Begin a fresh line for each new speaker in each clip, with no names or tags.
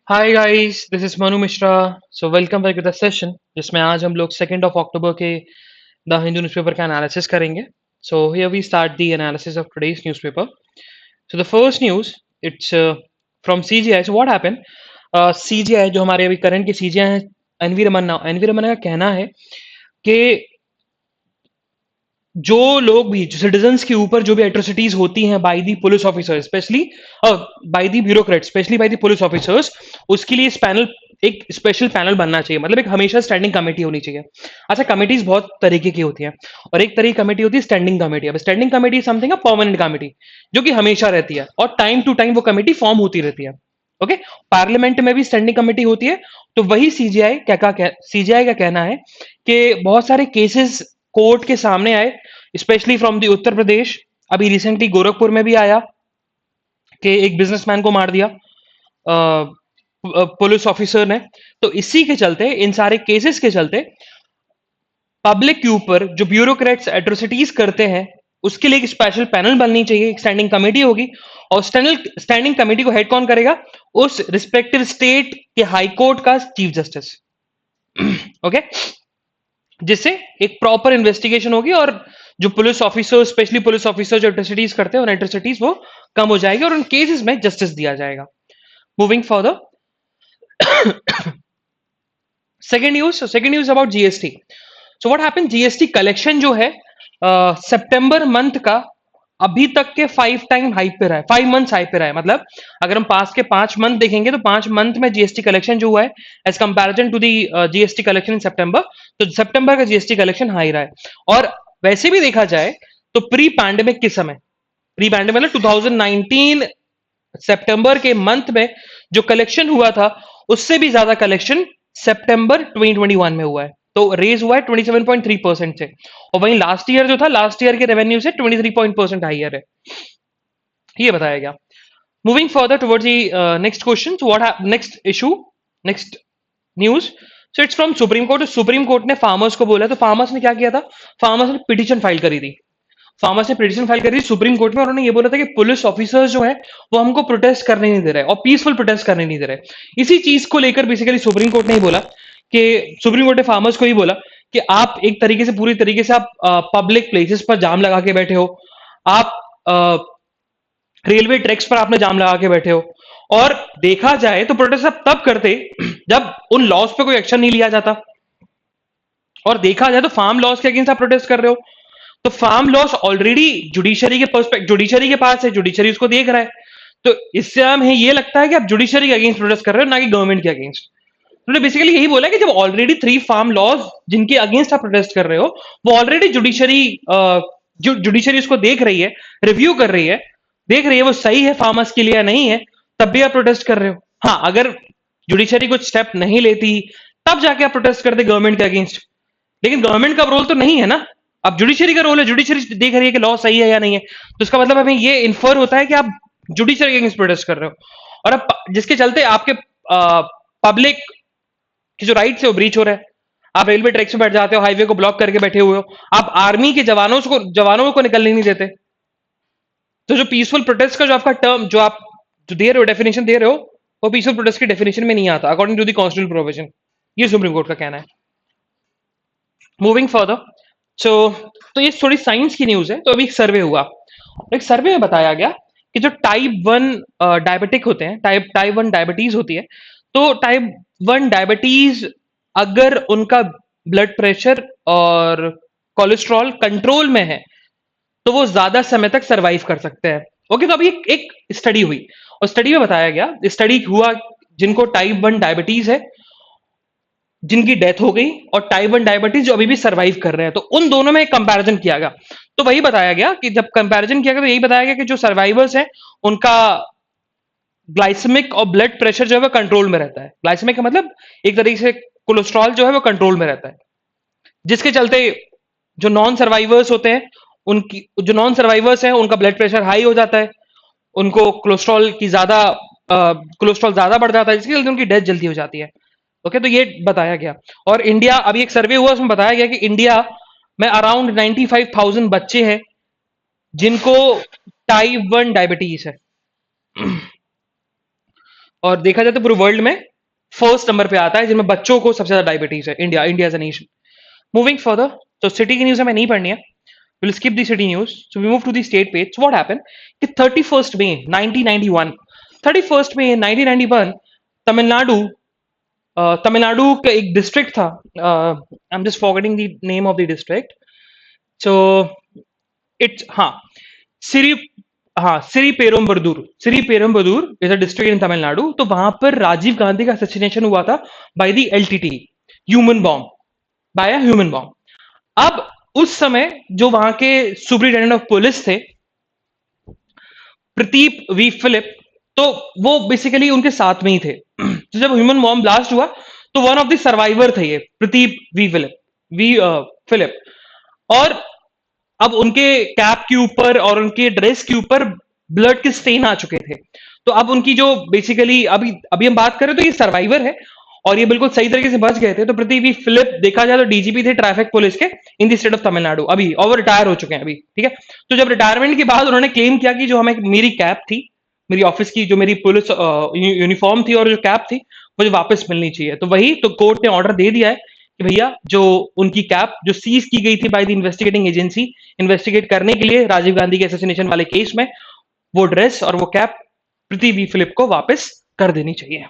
Hi guys, this is Manu Mishra. So welcome back to the session जिसमें आज हम लोग 2 अक्टूबर के द हिंदू न्यूज़पेपर का एनालिसिस करेंगे। So here we start the analysis of today's newspaper. So the first news it's from CJI. So what happened, CJI जो हमारे अभी करंट के सीजीआई हैं, एनवी रमन्ना का कहना है कि जो लोग भी जो सिटीजन्स के ऊपर जो भी एट्रोसिटीज होती हैं by the police officers, specially by the bureaucrat, specially by the police officers, उसके लिए इस पैनल, एक स्पेशल पैनल बनना चाहिए। मतलब एक हमेशा स्टैंडिंग कमेटी होनी चाहिए। अच्छा, कमिटीज बहुत तरीके की होती हैं और एक तरह की कमेटी होती है स्टैंडिंग कमेटी। अब standing committee something a permanent committee जो कि हमेशा रहती है और टाइम टू टाइम वो कमेटी फॉर्म होती रहती है। ओके, पार्लियामेंट में भी स्टैंडिंग कमेटी होती है। तो वही सीजीआई का कहना है कि बहुत सारे केसेस कोर्ट के सामने आए, specially from the Uttar Pradesh. अभी रिसेंटली गोरखपुर में भी आया कि एक बिजनेसमैन को मार दिया पुलिस ऑफिसर ने। तो इसी के चलते, इन सारे केसेस के चलते, पब्लिक के ऊपर जो ब्यूरोक्रेट्स एट्रोसिटीज करते हैं उसके लिए एक स्पेशल पैनल बननी चाहिए, एक स्टैंडिंग कमेटी होगी। और स्टैंडिंग कमेटी को हेड कौन करेगा? उस रिस्पेक्टिव स्टेट के हाई कोर्ट का चीफ जस्टिस। ओके, जिससे एक प्रॉपर इन्वेस्टिगेशन होगी और जो police officer, specially police officer जो एट्रोसिटीज करते हैं, उन एट्रोसिटीज वो कम हो जाएगी और उन केसेस में जस्टिस दिया जाएगा। Moving further, second news about GST. So what happened, GST collection जो है सितंबर मंथ का अभी तक के 5 टाइम हाई पे रहा है, 5 मंथ्स हाई पे रहा है। मतलब अगर हम पास के 5 मंथ देखेंगे तो 5 मंथ में जीएसटी कलेक्शन जो हुआ है as comparison to the GST collection in सितंबर, तो सितंबर का जीएसटी कलेक्शन हाई रहा है। और वैसे भी देखा जाए तो प्री पैंडेमिक के समय, प्री पैंडेमिक मतलब 2019 सितंबर के मंथ में जो कलेक्शन हुआ था उससे भी ज्यादा कलेक्शन सितंबर 2021 में हुआ है। तो रेज हुआ है 27.3% से। और वहीं लास्ट ईयर जो था, लास्ट ईयर के रेवेन्यू से 23% हाइयर है, ये बताया गया। Moving further towards the next question, what next issue, next news. So it's from supreme court. Supreme court ने फार्मर्स को बोला, तो फार्मर्स ने क्या किया था? फार्मर्स ने पिटीशन फाइल करी थी। फार्मर्स ने पिटीशन फाइल करी थी सुप्रीम कोर्ट में और उन्होंने ये बोला था कि पुलिस ऑफिसर्स जो है वो हमको प्रोटेस्ट करने नहीं दे रहे और पीसफुल प्रोटेस्ट करने नहीं दे रहे। इसी चीज को लेकर बेसिकली सुप्रीम कोर्ट ने ही बोला कि, सुप्रीम कोर्ट ने फार्मर्स को ही बोला कि आप एक तरीके से, पूरी तरीके से आप पब्लिक प्लेसेस पर जाम लगा के बैठे हो, आप रेलवे ट्रैक्स पर आपने जाम लगा के बैठे हो। और देखा जाए तो प्रोटेस्ट आप तब करते जब उन लॉज पे कोई एक्शन नहीं लिया जाता। और देखा जाए तो फार्म लॉज के अगेंस्ट आप प्रोटेस्ट कर रहे हो, तो फार्म लॉस ऑलरेडी जुडिशरी के पास है, जुडिशरी उसको देख रहा है। तो इससे हमें ये लगता है कि आप जुडिशरी के अगेंस्ट प्रोटेस्ट कर रहे हो, ना कि गवर्नमेंट के अगेंस्ट। उन्होंने बेसिकली यही बोला कि जब ऑलरेडी 3 फार्म लॉज जिनके अगेंस्ट आप प्रोटेस्ट कर रहे हो वो ऑलरेडी जुडिशरी उसको देख रही है, रिव्यू कर रही है, देख रही है वो सही है फार्मर्स के लिए या नहीं है, तब भी आप प्रोटेस्ट कर रहे हो। हाँ, अगर जुडिशरी कुछ स्टेप नहीं लेती तब जाके आप प्रोटेस्ट करते गवर्नमेंट के अगेंस्ट, लेकिन गवर्नमेंट का रोल तो नहीं है ना। अब जुडिशरी का रोल है, जुडिशरी देख रही है कि लॉ सही है या नहीं है, तो इसका मतलब हमें ये इन्फर होता है कि आप जुडिशरी के अगेंस्ट प्रोटेस्ट कर रहे हो और अब जिसके चलते आपके पब्लिक के जो राइट्स है वो ब्रीच हो रहा है। आप रेलवे ट्रैक्स में बैठ जाते हो, हाईवे को ब्लॉक करके बैठे हुए हो, आप आर्मी के जवानों को निकलने नहीं देते। तो जो पीसफुल प्रोटेस्ट का जो आपका टर्म जो आप जो दे रहे हो, डेफिनेशन दे रहे हो, वो पीसफुल प्रोटेस्ट की डेफिनेशन में नहीं आता according to the constitutional provision. ये सुप्रीम कोर्ट का कहना है। मूविंग फर्दर, सो तो ये थोड़ी साइंस की न्यूज है। तो अभी एक सर्वे हुआ, एक सर्वे में बताया गया कि जो टाइप 1 डायबिटिक होते हैं, टाइप 1 डायबिटीज होती है, तो टाइप 1 डायबिटीज अगर उनका ब्लड प्रेशर और कोलेस्ट्रॉल कंट्रोल में है तो वो ज्यादा समय तक सरवाइव कर सकते हैं। ओके, तो अभी एक स्टडी हुई और स्टडी में बताया गया, स्टडी हुआ जिनको टाइप 1 डायबिटीज है, जिनकी डेथ हो गई, और टाइप 1 डायबिटीज जो अभी भी सरवाइव कर रहे हैं, तो उन दोनों में कंपैरिजन किया गया। तो वही बताया गया कि जब कंपैरिजन किया गया तो यही बताया गया कि जो सर्वाइवर्स हैं उनका ग्लाइसेमिक और ब्लड प्रेशर जो है वो कंट्रोल में रहता है। ग्लाइसेमिक का मतलब एक तरीके से कोलेस्ट्रॉल जो है वो कंट्रोल में रहता है, जिसके चलते जो नॉन सर्वाइवर्स होते हैं, उनकी जो नॉन सर्वाइवर्स हैं उनका ब्लड प्रेशर हाई हो जाता है, उनको कोलेस्ट्रॉल ज्यादा बढ़ जाता है, जिसके चलते उनकी डेथ जल्दी हो जाती है। ओके, तो ये बताया गया। और इंडिया, अभी एक सर्वे हुआ उसमें बताया गया कि इंडिया में अराउंड 95,000 बच्चे हैं जिनको टाइप 1 डायबिटीज है। और देखा जाए तो पूरे वर्ल्ड में फर्स्ट नंबर पे आता है जिनमें बच्चों को सबसे ज्यादा डायबिटीज है, India as a nation. Moving further, तो सिटी की न्यूज हमें नहीं पढ़नी है, will skip the city news, so we move to the state page. What happened कि 31 मई 1991, 31 मई 1991 तमिलनाडु, तमिलनाडु का एक डिस्ट्रिक्ट था, I am just forgetting the name of the district, so it's, हाँ, सिरी, हाँ, Sri Perumbudur is a district in Tamil Nadu. तो वहां पर राजीव गांधी का असैसिनेशन हुआ था by the LTT, human bomb, by a human bomb. अब उस समय जो वहां के सुपरिटेंडेंट ऑफ पुलिस थे, प्रदीप वी फिलिप, तो वो बेसिकली उनके साथ में ही थे। तो जब ह्यूमन बॉम्ब ब्लास्ट हुआ तो वन ऑफ द सर्वाइवर थे ये प्रदीप वी फिलिप। और अब उनके कैप के ऊपर और उनके ड्रेस के ऊपर ब्लड के स्टेन आ चुके थे। तो अब उनकी जो बेसिकली अभी अभी हम बात करें तो ये सर्वाइवर है और ये बिल्कुल सही तरीके से बच गए थे। तो पृथ्वी फिलिप देखा जाए तो डीजीपी थे ट्रैफिक पुलिस के in the state of Tamil Nadu अभी, और वो रिटायर हो चुके हैं अभी, ठीक है। तो जब रिटायरमेंट के बाद उन्होंने क्लेम किया कि जो हमें मेरी कैप थी, मेरी ऑफिस की जो मेरी पुलिस यूनिफॉर्म थी और जो कैप थी मुझे वापस मिलनी चाहिए। तो वही तो कोर्ट ने ऑर्डर दे दिया है कि भैया जो उनकी कैप जो सीज की गई थी by the investigating agency, investigate करने के लिए राजीव गांधी के असैसिनेशन वाले केस में, वो ड्रेस और वो कैप पृथ्वी फिलिप को वापस कर देनी चाहिए।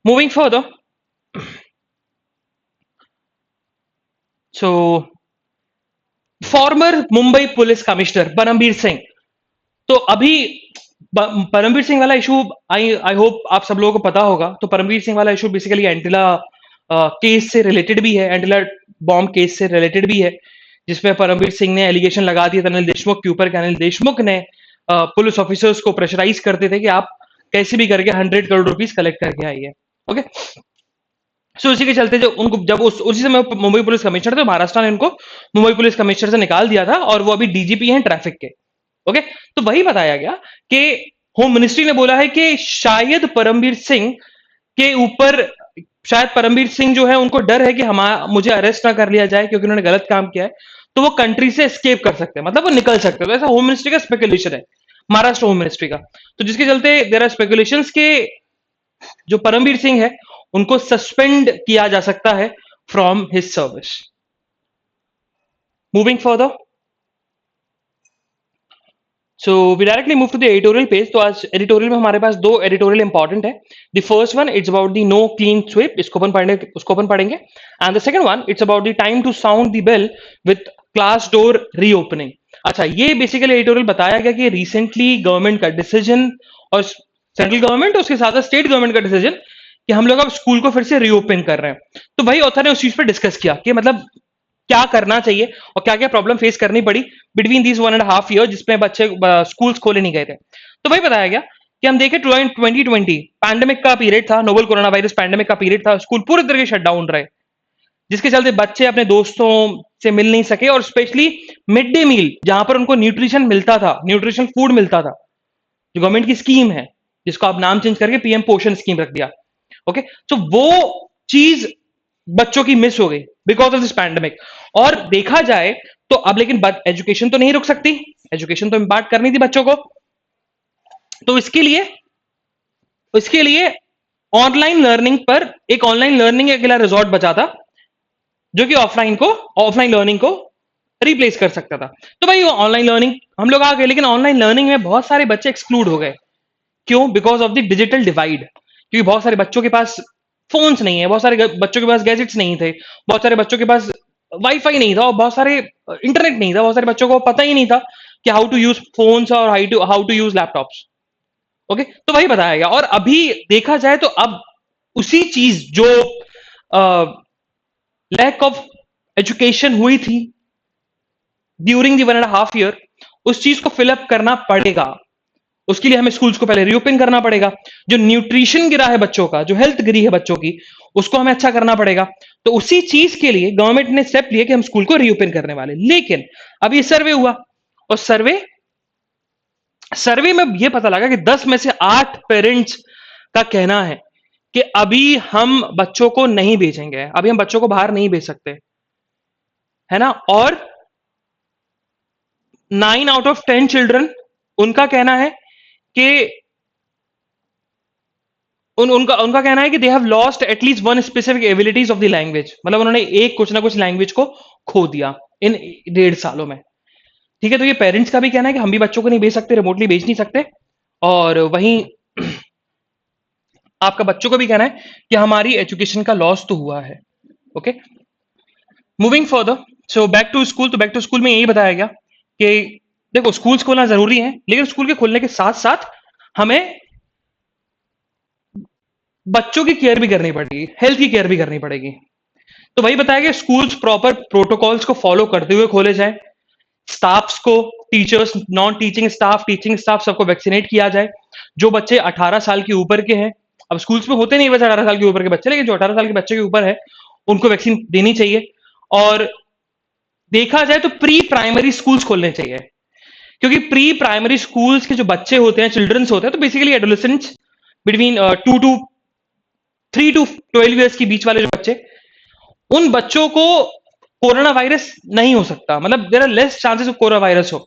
Moving further, so former Mumbai police commissioner Parambir Singh, तो अभी परमबीर सिंह वाला इशू आई होप आप सब लोगों को पता होगा। तो परमबीर सिंह वाला इशू बेसिकली एंटिला केस से रिलेटेड भी है, एंटिला बॉम्ब केस से रिलेटेड भी है, जिसमें परमबीर सिंह ने एलिगेशन लगा दिया था अनिल देशमुख के ऊपर कि अनिल देशमुख ने पुलिस ऑफिसर्स को प्रेशराइज करते थे कि आप कैसे भी करके 100 करोड़ रुपीस कलेक्ट करके आइए। ओके, सो इसी के चलते जो उनको जब उसी समय मुंबई पुलिस कमिश्नर थे, महाराष्ट्र ने उनको मुंबई पुलिस कमिश्नर से निकाल दिया था और वो अभी डीजीपी हैं ट्रैफिक के। ओके, तो वही बताया गया कि होम मिनिस्ट्री ने बोला है कि शायद परमबीर सिंह के ऊपर, शायद परमबीर सिंह जो है उनको डर है कि मुझे अरेस्ट ना कर लिया जाए क्योंकि उन्होंने गलत काम किया है, तो वो कंट्री से एस्केप कर सकते हैं, मतलब वो निकल सकते हैं। तो ऐसा होम मिनिस्ट्री का स्पेकुलेशन है, महाराष्ट्र होम मिनिस्ट्री का। तो जिसके चलते देयर आर स्पेकुलेशंस के जो परमबीर सिंह है उनको सस्पेंड किया जा सकता है from his service. Moving further, so we directly move to the editorial page. तो आज एडिटोरियल में हमारे पास दो एडिटोरियल इंपॉर्टेंट है। The first one it's about the no clean sweep, इसको अपन पढ़ेंगे। And the second one it's about the time to sound the bell with class door reopening. अच्छा, ये बेसिकली एडिटोरियल बताया गया कि रिसेंटली गवर्नमेंट का डिसीजन, और सेंट्रल गवर्नमेंट और उसके साथ स्टेट गवर्नमेंट का डिसीजन, कि हम लोग अब स्कूल को फिर से रीओपन कर रहे हैं। तो भाई ऑथर ने उस चीज पर डिस्कस किया कि मतलब क्या करना चाहिए और क्या क्या प्रॉब्लम फेस करनी पड़ी बिटवीन दीज 1.5 ईयर जिसमें बच्चे स्कूल्स खोले नहीं गए थे। तो भाई बताया गया कि हम देखें 2020 पैंडेमिक का पीरियड था, नोवल कोरोना वायरस पैंडेमिक का पीरियड था, स्कूल पूरे तरीके शट डाउन रहे, जिसके चलते बच्चे अपने दोस्तों से मिल नहीं सके। और स्पेशली मिड डे मील जहां पर उनको न्यूट्रिशन मिलता था, न्यूट्रिशन फूड मिलता था, जो गवर्नमेंट की स्कीम है जिसको आप नाम चेंज करके पीएम पोषण स्कीम रख दिया। ओके, तो वो चीज बच्चों की मिस हो गई बिकॉज ऑफ दिस पैंडेमिक। और देखा जाए तो अब लेकिन एजुकेशन तो नहीं रुक सकती, एजुकेशन तो इम्पार्ट करनी थी बच्चों को। तो इसके लिए ऑनलाइन लर्निंग पर एक ऑनलाइन लर्निंग अकेला रिजॉर्ट बचा था जो कि ऑफलाइन लर्निंग को रिप्लेस कर सकता था। तो भाई वो ऑनलाइन लर्निंग हम लोग आ गए, लेकिन ऑनलाइन लर्निंग में बहुत सारे बच्चे एक्सक्लूड हो गए। क्यों? Because of the digital divide, क्योंकि बहुत सारे बच्चों के पास फोन्स नहीं है, बहुत सारे बच्चों के पास गैजेट्स नहीं थे, बहुत सारे बच्चों के पास वाईफाई नहीं था और बहुत सारे इंटरनेट नहीं था, बहुत सारे बच्चों को पता ही नहीं था कि हाउ टू यूज फोन्स और how to use laptops. Okay, तो वही बताया गया। और अभी देखा जाए तो अब उसी चीज जो लैक ऑफ एजुकेशन हुई थी ड्यूरिंग दी 1.5 ईयर, उस चीज को फिलअप करना पड़ेगा। उसके लिए हमें स्कूल्स को पहले रीओपन करना पड़ेगा, जो न्यूट्रिशन गिरा है बच्चों का, जो हेल्थ गिरी है बच्चों की, उसको हमें अच्छा करना पड़ेगा। तो उसी चीज के लिए गवर्नमेंट ने स्टेप लिए कि हम स्कूल को रीओपन करने वाले। लेकिन अब ये सर्वे हुआ और सर्वे में यह पता लगा कि 10 में से 8 पेरेंट्स का कहना है कि अभी हम बच्चों को नहीं भेजेंगे, अभी हम बच्चों को बाहर नहीं भेज सकते, है ना। और 9 आउट ऑफ 10 चिल्ड्रन, उनका कहना है कि उनका उनका कहना है कि they have lost at least one specific abilities of the language, मतलब उन्होंने एक कुछ ना कुछ लैंग्वेज को खो दिया इन 1.5 सालों में। ठीक है, तो ये पेरेंट्स का भी कहना है कि हम भी बच्चों को नहीं भेज सकते, रिमोटली भेज नहीं सकते, और वहीं आपका बच्चों को भी कहना है कि हमारी एजुकेशन का लॉस तो हुआ है। Okay, moving further, so back to school. तो बैक टू स्कूल में यही बताया गया कि देखो स्कूल्स खोलना जरूरी है, लेकिन स्कूल के खोलने के साथ साथ हमें बच्चों की केयर भी करनी पड़ेगी, हेल्थ की केयर भी करनी पड़ेगी। तो वही बताया कि स्कूल्स प्रॉपर प्रोटोकॉल्स को फॉलो करते हुए खोले जाए, स्टाफ्स को, टीचर्स, नॉन टीचिंग स्टाफ सबको वैक्सीनेट किया जाए। जो बच्चे 18 साल के ऊपर के हैं, अब स्कूल्स में होते नहीं वैसे 18 साल के ऊपर के बच्चे, लेकिन जो 18 साल के बच्चे के ऊपर है उनको वैक्सीन देनी चाहिए। और देखा जाए तो प्री प्राइमरी स्कूल्स खोलने चाहिए, क्योंकि प्री प्राइमरी स्कूल्स के जो बच्चे होते हैं, चिल्ड्रंस होते हैं, तो basically adolescents between 3 to 12 years के बीच वाले जो बच्चे, उन बच्चों को कोरोना वायरस नहीं हो सकता, मतलब there are less chances of corona virus हो,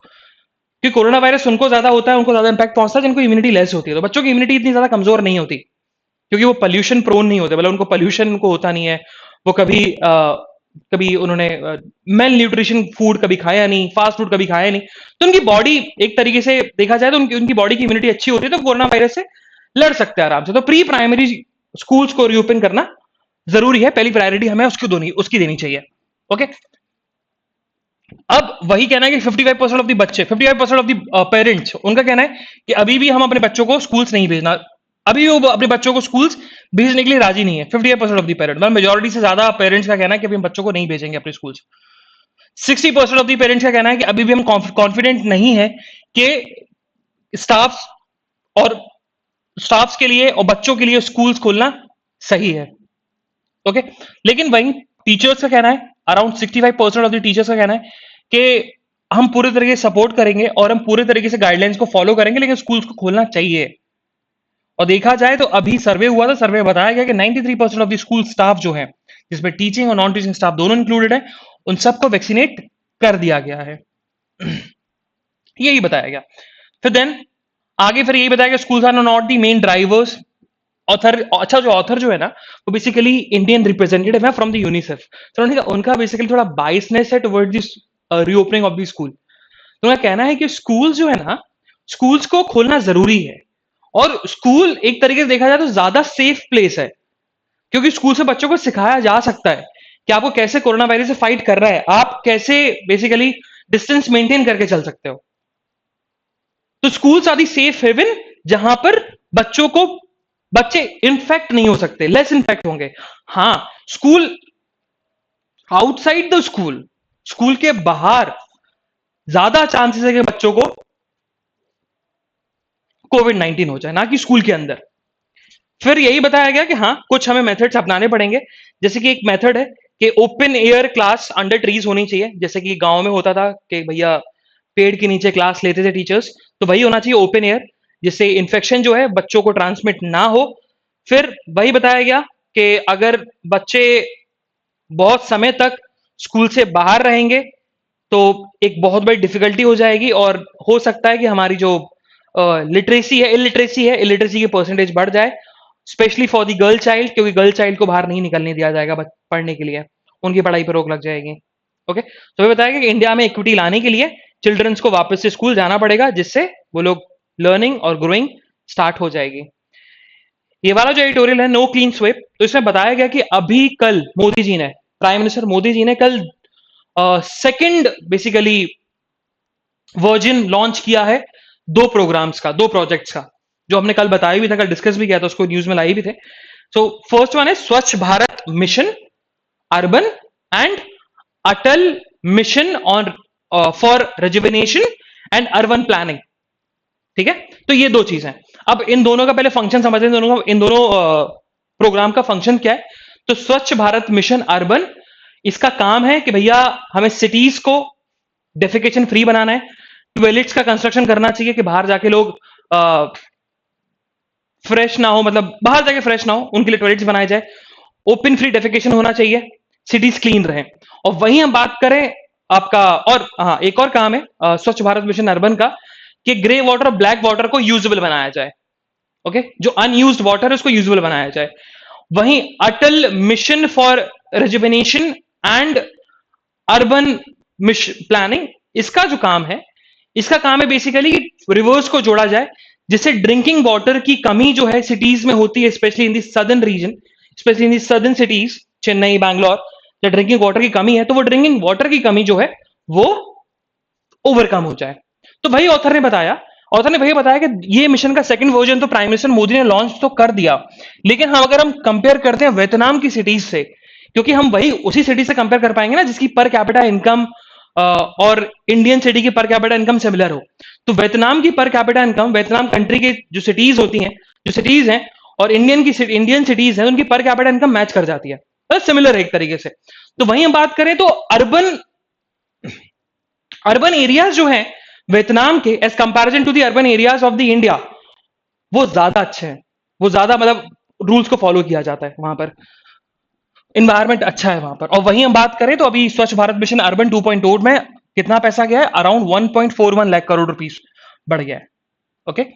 कि कोरोना वायरस उनको ज्यादा होता है, उनको ज्यादा इंपैक्ट पहुंचता है जिनको इम्यूनिटी लेस होती है। तो बच्चों की इम्यूनिटी इतनी ज्यादा कमजोर नहीं होती, क्योंकि वो पोल्यूशन प्रोन नहीं होते, मतलब उनको पोल्यूशन उनको होता नहीं है, वो कभी उन्होंने मेल न्यूट्रिशन फूड कभी खाया नहीं, फास्ट फूड कभी खाया नहीं, तो उनकी बॉडी एक तरीके से देखा जाए तो उनकी बॉडी की इम्यूनिटी अच्छी होती है, तो कोरोना वायरस से लड़ सकते हैं आराम से। तो प्री प्राइमरी स्कूल्स को रीओपन करना जरूरी है, पहली प्रायोरिटी हमें उसकी देनी चाहिए। ओके, अब वही कहना है कि 55% ऑफ द बच्चे, 55% ऑफ द पेरेंट्स, उनका कहना है कि अभी भी हम अपने बच्चों को स्कूल्स नहीं भेजना, अभी वो अपने बच्चों को स्कूल्स भेजने के लिए राजी नहीं है। 55% ऑफ द पेरेंट, मतलब मेजोरिटी से ज्यादा पेरेंट्स का कहना है कि अभी हम बच्चों को नहीं भेजेंगे अपने स्कूल्स। 60% ऑफ द पेरेंट्स का कहना है कि अभी भी हम कॉन्फिडेंट नहीं है कि स्टाफ और स्टाफ्स के लिए और बच्चों के लिए स्कूल्स खोलना सही है। ओके, लेकिन वहीं टीचर्स का कहना है, अराउंड 65% ऑफ द टीचर्स का कहना है कि हम पूरे तरीके से सपोर्ट करेंगे और हम पूरे तरीके से गाइडलाइंस को फॉलो करेंगे, लेकिन स्कूल्स को खोलना चाहिए। और देखा जाए तो अभी सर्वे हुआ था, सर्वे बताया गया कि 93% ऑफ द स्कूल स्टाफ जो है, जिसमें टीचिंग और नॉन टीचिंग स्टाफ दोनों इंक्लूडेड है, उन सबको वैक्सीनेट कर दिया गया है। यही बताया गया। फिर देन आगे फिर यही बताया गया, schools are not the main drivers. Author, अच्छा जो ऑथर जो है ना, वो बेसिकली इंडियन रिप्रेजेंटेटिव है फ्रॉम द यूनिसेफ। तो उनका बेसिकली थोड़ा बाइसनेस है toward this reopening of the school. तो उनका कहना है कि स्कूल जो है ना, स्कूल्स को खोलना जरूरी है, और स्कूल एक तरीके से देखा जाए तो ज्यादा सेफ प्लेस है, क्योंकि स्कूल से बच्चों को सिखाया जा सकता है कि आपको कैसे कोरोना वायरस से फाइट कर रहा है, आप कैसे बेसिकली डिस्टेंस मेंटेन करके चल सकते हो। तो schools are the safe haven, जहां पर बच्चे इन्फेक्ट नहीं हो सकते, लेस इन्फेक्ट होंगे। हाँ, school outside the school, school के बाहर ज्यादा चांसेस है कि बच्चों को कोविड-19 हो जाए, ना कि स्कूल के अंदर। फिर यही बताया गया कि हाँ, कुछ हमें मेथड्स अपनाने पड़ेंगे, जैसे कि एक मेथड है कि open air class under trees होनी चाहिए, जैसे कि गांव में होता था कि भैया पेड़ के नीचे क्लास लेते थे टीचर्स, तो वही होना चाहिए ओपन एयर, जिससे इन्फेक्शन जो है बच्चों को ट्रांसमिट ना हो। फिर वही बताया गया कि अगर बच्चे बहुत समय तक स्कूल से बाहर रहेंगे तो एक बहुत बड़ी डिफिकल्टी हो जाएगी, और हो सकता है कि हमारी जो इलिटरेसी की परसेंटेज बढ़ जाए, specially for the girl child, क्योंकि गर्ल चाइल्ड को बाहर नहीं निकलने दिया जाएगा पढ़ने के लिए, उनकी पढ़ाई पर रोक लग जाएगी। ओके, तो मैं बताया कि इंडिया में इक्विटी लाने के लिए चिल्ड्रंस को वापस से स्कूल जाना पड़ेगा, जिससे वो लोग लर्निंग और ग्रोइंग स्टार्ट हो जाएगी। ये वाला जो एडिटोरियल है नो क्लीन स्वेप, तो इसमें बताया गया कि अभी कल मोदी जी ने, प्राइम मिनिस्टर मोदी जी ने कल सेकंड बेसिकली वर्जन लॉन्च किया है दो प्रोग्राम्स का, दो प्रोजेक्ट्स का, जो हमने कल बताया भी था, कल डिस्कस भी किया था, उसको न्यूज में लाए भी थे। सो फर्स्ट वन है स्वच्छ Bharat mission urban and Atal mission on for rejuvenation and urban planning. ठीक है, तो ये दो चीज हैं। अब इन दोनों का पहले फंक्शन समझते हैं, इन दोनों प्रोग्राम का फंक्शन क्या है। तो स्वच्छ भारत मिशन अर्बन, इसका काम है कि भैया हमें सिटीज को डेफिकेशन फ्री बनाना है, टॉयलेट्स का कंस्ट्रक्शन करना चाहिए कि बाहर जाके लोग फ्रेश ना हो, मतलब बाहर जाके फ्रेश ना हो, उनके लिए टॉयलेट्स बनाए जाए, ओपन फ्री डेफिकेशन होना चाहिए, सिटीज क्लीन रहे। और वहीं हम बात करें आपका, और हाँ एक और काम है स्वच्छ भारत मिशन अर्बन का, कि ग्रे वाटर और ब्लैक वाटर को यूजेबल बनाया जाए। ओके, जो अनयूज्ड वाटर है उसको यूजेबल बनाया जाए। वहीं Atal mission for rejuvenation and urban mission planning, इसका जो काम है, इसका काम है बेसिकली रिवर्स को जोड़ा जाए, जिससे ड्रिंकिंग वाटर की कमी जो है सिटीज में होती है, specially in the southern reason, specially in the southern cities, Chennai, Bangalore, जब ड्रिंकिंग वाटर की कमी है, तो वो ड्रिंकिंग वाटर की कमी जो है वो ओवरकम हो जाए। तो भाई ऑथर ने भैया बताया कि ये मिशन का सेकंड वर्जन तो प्राइम मिनिस्टर मोदी ने लॉन्च तो कर दिया, लेकिन हम अगर हम कंपेयर करते हैं वियतनाम की सिटीज से, क्योंकि हम वही उसी सिटी से कंपेयर कर पाएंगे ना जिसकी पर कैपिटा इनकम और इंडियन सिटी की पर कैपिटा इनकम सिमिलर हो। तो वियतनाम की per capita income, Vietnam country की जो सिटीज होती हैं, जो सिटीज हैं, और इंडियन सिटीज हैं, उनकी पर कैपिटा इनकम मैच कर जाती है, सिमिलर है एक तरीके से। तो वहीं हम बात करें तो अर्बन अर्बन एरियाज जो हैं वियतनाम के, as comparison to the urban areas of the India, वो ज्यादा अच्छे हैं, वो ज्यादा मतलब रूल्स को फॉलो किया जाता है वहां पर, इन्वायरमेंट अच्छा है वहां पर। और वहीं हम बात करें तो अभी स्वच्छ भारत मिशन अर्बन 2.0 में कितना पैसा गया है, अराउंड 1.41 लाख करोड़ रुपीस बढ़ गया है। ओके,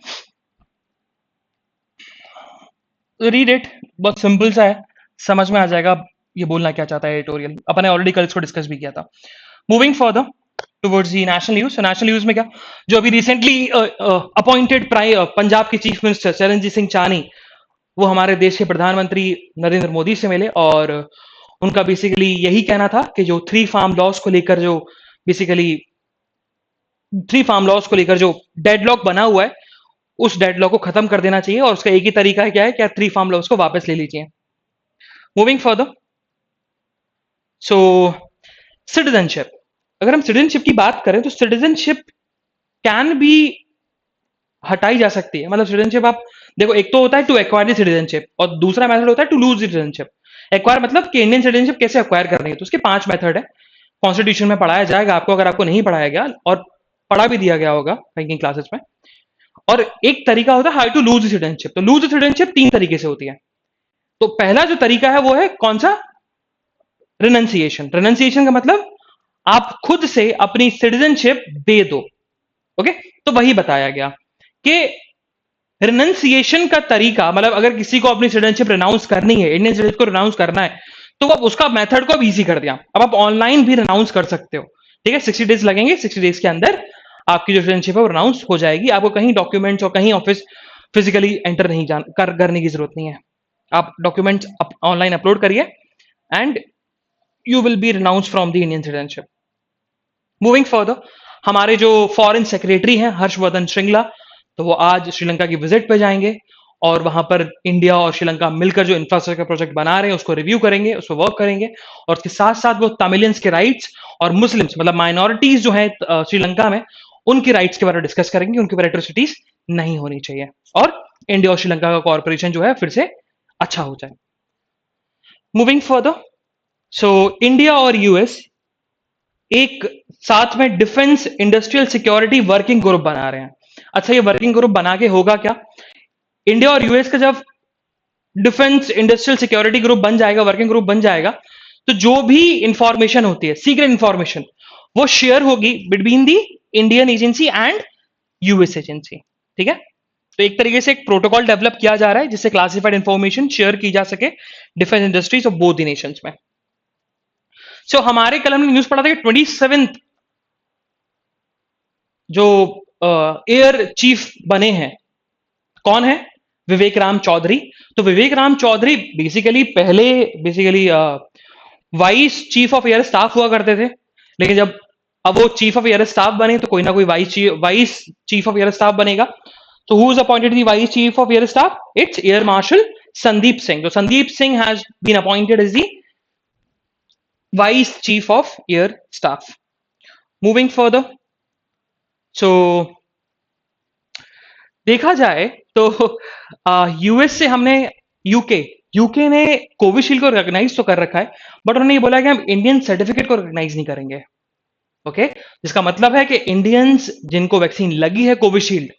रीड इट, बहुत सिंपल सा है, समझ में आ जाएगा ये बोलना क्या चाहता है एडिटोरियल, अपने ऑलरेडी कल इसको डिस्कस भी किया था। Moving further towards the national news, national news में क्या, जो अभी रिसेंटली अपॉइंटेड पंजाब के चीफ मिनिस्टर चरणजीत सिंह चानी, वो हमारे देश के प्रधानमंत्री नरेंद्र मोदी से मिले, और उनका बेसिकली यही कहना था कि जो थ्री फार्म लॉस को लेकर जो बेसिकली डेडलॉक बना हुआ है, उस डेडलॉक को खत्म कर देना चाहिए, और उसका एक ही तरीका है, क्या है, क्या थ्री फार्म लॉस को वापस ले लीजिए। मूविंग फर्दर, सो सिटीजनशिप, अगर हम सिटीजनशिप की बात करें तो सिटीजनशिप कैन बी हटाई जा सकती है। मतलब सिटीजनशिप आप देखो, एक तो होता है टू एक्वायर द सिटीजनशिप, और दूसरा मेथड होता है टू लूज सिटीजनशिप। एक्वायर मतलब कि इंडियन सिटीजनशिप कैसे एक्वायर करनी है, तो उसके 5 मेथड है, कॉन्स्टिट्यूशन में पढ़ाया जाएगा आपको, अगर आपको नहीं पढ़ाया गया, और पढ़ा भी दिया गया होगा बैंकिंग क्लासेस में। और एक तरीका होता है हाउ टू लूज सिटीजनशिप। तो लूज सिटीजनशिप 3 तरीके से होती है। तो पहला जो तरीका है वो है कौन सा, रिनंसिएशन। रिनंसिएशन का मतलब आप खुद से अपनी सिटीजनशिप दे दो। ओके, तो वही बताया गया कि रिनंसिएशन का तरीका, मतलब अगर किसी को अपनी सिटीजनशिप रिनाउंस करनी है, इंडियन सिटीजनशिप को रिनाउंस करना है, तो अब उसका मेथड को अब इजी कर दिया, अब आप ऑनलाइन भी रिनाउंस कर सकते हो। ठीक है, 60 डेज लगेंगे, 60 डेज के अंदर आपकी जो सिटीजनशिप है वो रिनाउंस हो जाएगी। आपको कहीं डॉक्यूमेंट्स और कहीं ऑफिस फिजिकली एंटर नहीं करने की जरूरत नहीं है। आप डॉक्यूमेंट्स ऑनलाइन अपलोड करिए and you will be renounce from the Indian citizenship. Moving further, हमारे जो फॉरेन सेक्रेटरी हैं हर्षवर्धन श्रृंगला, तो वो आज श्रीलंका की विजिट पे जाएंगे, और वहां पर इंडिया और श्रीलंका मिलकर जो इंफ्रास्ट्रक्चर प्रोजेक्ट बना रहे हैं उसको रिव्यू करेंगे, उस पर वर्क करेंगे, और उसके साथ साथ वो तमिलियंस के राइट्स और मुस्लिम्स मतलब माइनॉरिटीज जो है श्रीलंका में, उनकी राइट्स के बारे में डिस्कस करेंगे, उनके ऊपर एट्रोसिटीज नहीं होनी चाहिए, और इंडिया और श्रीलंका का कॉर्पोरेशन जो है फिर से अच्छा हो जाए। मूविंग फर्दर, सो इंडिया और यूएस एक साथ में defence industrial security working group बना रहे हैं। अच्छा, ये वर्किंग ग्रुप बना के होगा क्या, इंडिया और यूएस का जब डिफेंस इंडस्ट्रियल सिक्योरिटी ग्रुप बन जाएगा, वर्किंग ग्रुप बन जाएगा, तो जो भी इंफॉर्मेशन होती है, सीक्रेट इंफॉर्मेशन, वो शेयर होगी between the Indian agency and US agency. ठीक है, तो एक तरीके से एक प्रोटोकॉल डेवलप किया जा रहा है जिससे क्लासिफाइड इंफॉर्मेशन शेयर की जा सके defence industries of both the Nations में। सो हमारे कल हमने न्यूज पढ़ा था कि 27 जो एयर चीफ बने हैं, कौन है, विवेक राम चौधरी। तो Vivek Ram Chaudhary basically vice chief of air staff हुआ करते थे, लेकिन जब अब वो चीफ ऑफ एयर स्टाफ बने तो कोई ना कोई vice chief of air staff बनेगा। तो who is appointed the vice chief of air staff, it's air marshal Sandeep Singh. तो Sandeep Singh has been appointed as the vice chief of air staff. Moving further, so देखा जाए तो यूएस से हमने UK ने Covishield को रिकॉग्नाइज तो कर रखा है, बट उन्होंने ये बोला कि हम इंडियन सर्टिफिकेट को रिकॉग्नाइज नहीं करेंगे। ओके, जिसका मतलब है कि इंडियंस जिनको वैक्सीन लगी है कोविशील्ड,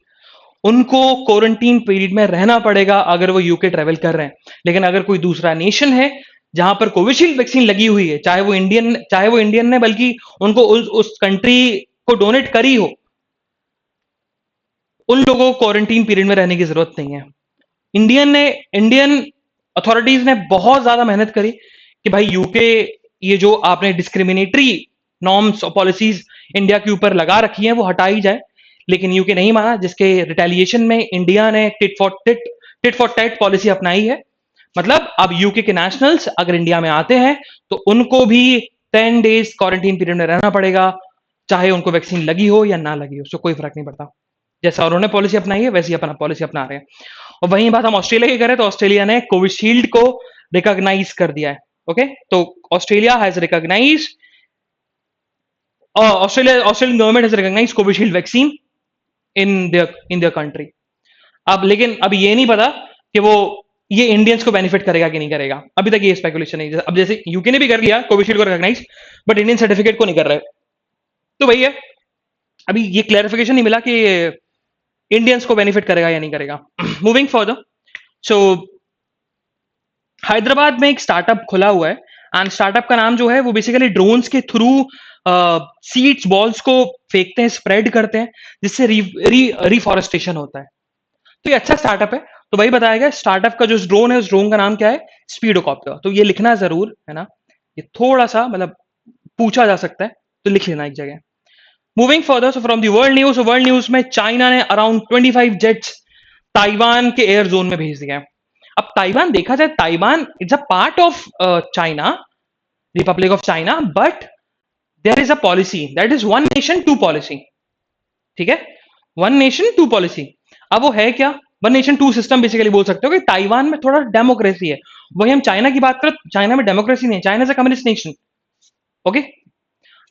उनको क्वारंटीन पीरियड में रहना पड़ेगा अगर वो यूके ट्रेवल कर रहे हैं। लेकिन अगर कोई दूसरा नेशन है जहां पर कोविशील्ड वैक्सीन लगी हुई है, चाहे वो इंडियन ने बल्कि उनको उस कंट्री को डोनेट करी हो, उन लोगों को क्वारंटीन पीरियड में रहने की जरूरत नहीं है। इंडियन अथॉरिटीज ने बहुत ज्यादा मेहनत करी कि भाई यूके, ये जो आपने डिस्क्रिमिनेटरी नॉर्म्स और पॉलिसीज इंडिया के ऊपर लगा रखी हैं वो हटाई जाए, लेकिन यूके नहीं माना, जिसके रिटेलिएशन में इंडिया ने टिट फॉर टैट पॉलिसी अपनाई है। मतलब अब यूके के नेशनल्स अगर इंडिया में आते हैं तो उनको भी 10 डेज क्वारंटीन पीरियड में रहना पड़ेगा, चाहे उनको वैक्सीन लगी हो या ना लगी हो, उससे कोई फर्क नहीं पड़ता। जैसा उन्होंने पॉलिसी अपनाई है वैसी अपना पॉलिसी अपना रहे हैं। और वहीं बात हम ऑस्ट्रेलिया की करें तो ऑस्ट्रेलिया ने कोविशील्ड को रिकॉग्नाइज कर दिया है। ओके, तो Australia has recognize Australian government has recognize Covishield vaccine in their country. अब लेकिन अब ये नहीं पता कि वो ये इंडियंस को बेनिफिट करेगा कि नहीं करेगा, अभी तक ये स्पेकुलेशन है। अब जैसे यूके ने भी कर लिया कोविशील्ड को रिकॉग्नाइज, बट इंडियन सर्टिफिकेट को नहीं कर रहे, तो वही है, अभी ये क्लैरिफिकेशन नहीं मिला कि इंडियंस को बेनिफिट करेगा या नहीं करेगा। मूविंग फर्दर, सो हैदराबाद में एक स्टार्टअप खुला हुआ है, एंड स्टार्टअप का नाम जो है वो बेसिकली ड्रोन्स के थ्रू सीड्स बॉल्स को फेंकते हैं, स्प्रेड करते हैं, जिससे रिफॉरेस्टेशन होता है। तो ये अच्छा स्टार्टअप है। तो वही बताया गया, स्टार्टअप का जो ड्रोन है उस ड्रोन का नाम क्या है, स्पीडोकॉप्टर। तो ये लिखना जरूर है ना, ये थोड़ा सा मतलब पूछा जा सकता है, तो लिख लेना एक जगह। Moving further, so from the world news में चाइना ने अराउंड 25 जेट्स ताइवान के एयर जोन में भेज दिया है। अब ताइवान देखा जाए, Taiwan it's a part of China, republic of China, but there is a policy that is one nation two policy. ठीक है, वन नेशन टू पॉलिसी। अब वो है क्या, one nation two system basically बोल सकते हो कि ताइवान में थोड़ा डेमोक्रेसी है। वही हम चाइना की बात करें, चाइना में डेमोक्रेसी नहीं है, China is a communist nation. Okay,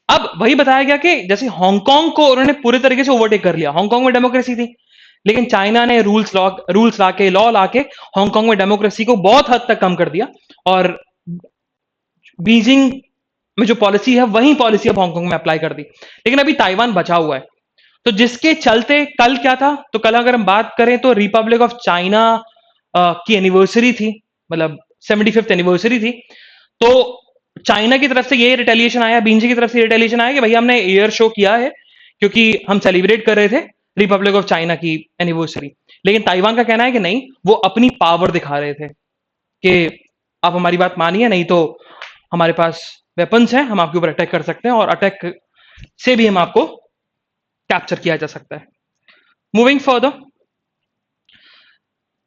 अब वही बताया गया कि जैसे हांगकांग को उन्होंने पूरे तरीके से ओवरटेक कर लिया, हांगकांग में डेमोक्रेसी थी, लेकिन चाइना ने रूल्स लाके लॉ लाके हांगकांग में डेमोक्रेसी को बहुत हद तक कम कर दिया, और बीजिंग में जो पॉलिसी है वही पॉलिसी अब हांगकांग में अप्लाई कर दी। लेकिन अभी ताइवान बचा हुआ है, तो जिसके चलते कल क्या था, तो कल अगर हम बात करें तो रिपब्लिक ऑफ चाइना की एनिवर्सरी थी, मतलब 75th एनिवर्सरी थी। तो चाइना की तरफ से ये रिटेलिएशन आया, बीजिंग की तरफ से रिटेलिएशन आया कि भैया हमने एयर शो किया है क्योंकि हम सेलिब्रेट कर रहे थे रिपब्लिक ऑफ चाइना की एनिवर्सरी। लेकिन ताइवान का कहना है कि नहीं, वो अपनी पावर दिखा रहे थे कि आप हमारी बात मानिए, नहीं तो हमारे पास वेपन्स हैं, हम आपके ऊपर अटैक कर सकते हैं, और अटैक से भी हम आपको कैप्चर किया जा सकता है। Moving further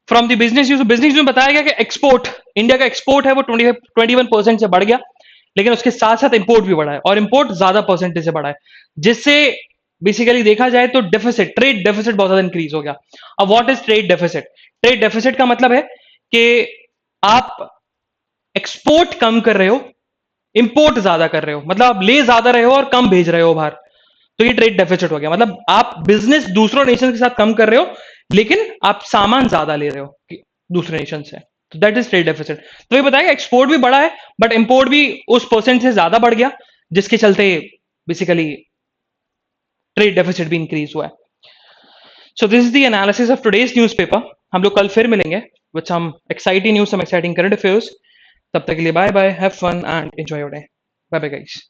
from the business news में बताया गया कि एक्सपोर्ट, इंडिया का एक्सपोर्ट है वो 21% से बढ़ गया, लेकिन उसके साथ साथ इंपोर्ट भी बढ़ा है, और इंपोर्ट ज्यादा परसेंटेज से बढ़ा है, जिससे बेसिकली देखा जाए तो डेफिसिट, ट्रेड डेफिसिट बहुत ज्यादा इंक्रीज हो गया। अब what is trade deficit? Trade deficit का मतलब है कि आप एक्सपोर्ट कम कर रहे हो, इंपोर्ट ज्यादा कर रहे हो, मतलब आप ले ज्यादा रहे हो और कम भेज रहे हो बाहर, तो ये ट्रेड डेफिसिट हो गया। मतलब आप बिजनेस दूसरों नेशन के साथ कम कर रहे हो, लेकिन आप सामान ज्यादा ले रहे हो दूसरे नेशन से, तो दैट इज ट्रेड डेफिसिट। तो ये बताया एक्सपोर्ट भी बढ़ा है, बट इंपोर्ट भी उस परसेंट से ज्यादा बढ़ गया, जिसके चलते बेसिकली ट्रेड डेफिसिट भी इंक्रीज हुआ है। So this is the analysis of today's newspaper. हम लोग कल फिर मिलेंगे with some exciting news, some exciting current affairs. तब तक के लिए bye bye, have fun and enjoy your day. Bye bye guys.